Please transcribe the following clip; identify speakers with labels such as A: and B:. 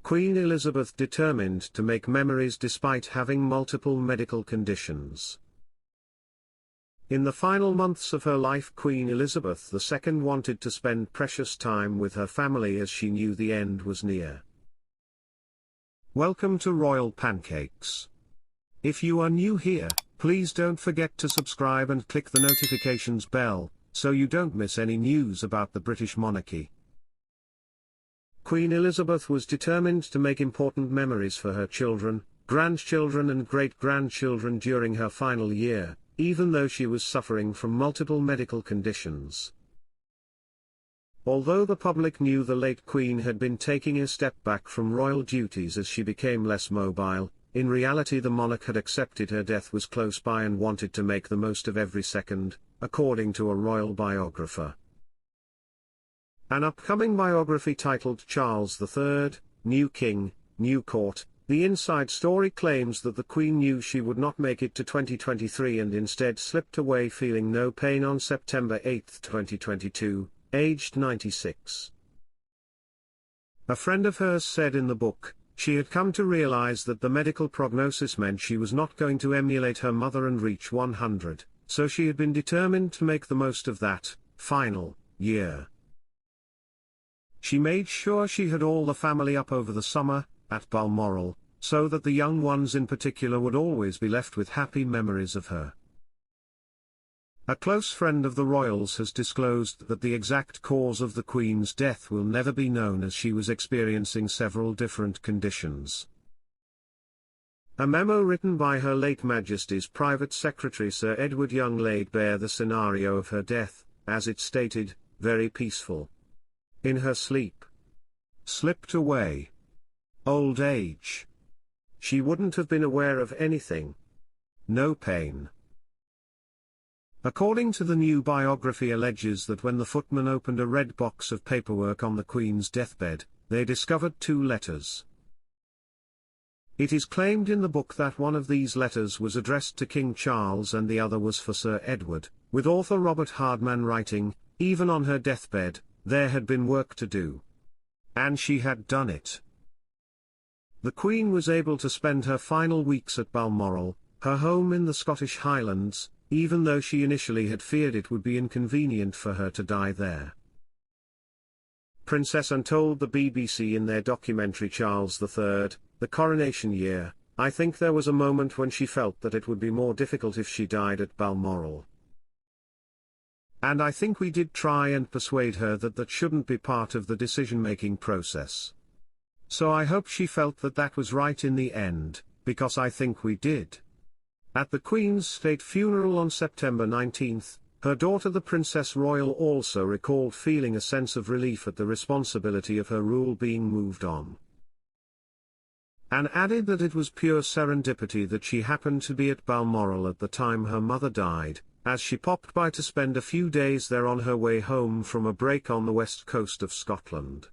A: Queen Elizabeth determined to make memories despite having multiple medical conditions. In the final months of her life, Queen Elizabeth II wanted to spend precious time with her family as she knew the end was near. Welcome to Royal Pancakes. If you are new here, please don't forget to subscribe and click the notifications bell, so you don't miss any news about the British monarchy. Queen Elizabeth was determined to make important memories for her children, grandchildren and great-grandchildren during her final year, even though she was suffering from multiple medical conditions. Although the public knew the late Queen had been taking a step back from royal duties as she became less mobile, in reality the monarch had accepted her death was close by and wanted to make the most of every second, according to a royal biographer. An upcoming biography titled Charles III, New King, New Court, the inside story claims that the Queen knew she would not make it to 2023 and instead slipped away feeling no pain on September 8, 2022, aged 96. A friend of hers said in the book, she had come to realize that the medical prognosis meant she was not going to emulate her mother and reach 100, so she had been determined to make the most of that final year. She made sure she had all the family up over the summer, at Balmoral, so that the young ones in particular would always be left with happy memories of her. A close friend of the royals has disclosed that the exact cause of the Queen's death will never be known as she was experiencing several different conditions. A memo written by Her late Majesty's Private Secretary Sir Edward Young laid bare the scenario of her death, as it stated, very peaceful. In her sleep. Slipped away. Old age. She wouldn't have been aware of anything. No pain. According to the new biography alleges that when the footman opened a red box of paperwork on the Queen's deathbed, they discovered 2 letters. It is claimed in the book that one of these letters was addressed to King Charles and the other was for Sir Edward, with author Robert Hardman writing, even on her deathbed, there had been work to do. And she had done it. The Queen was able to spend her final weeks at Balmoral, her home in the Scottish Highlands, even though she initially had feared it would be inconvenient for her to die there. Princess Anne told the BBC in their documentary Charles III, The Coronation Year, I think there was a moment when she felt that it would be more difficult if she died at Balmoral. And I think we did try and persuade her that that shouldn't be part of the decision-making process. So I hope she felt that that was right in the end, because I think we did. At the Queen's state funeral on September 19, her daughter the Princess Royal also recalled feeling a sense of relief at the responsibility of her rule being moved on. Anne added that it was pure serendipity that she happened to be at Balmoral at the time her mother died, as she popped by to spend a few days there on her way home from a break on the west coast of Scotland.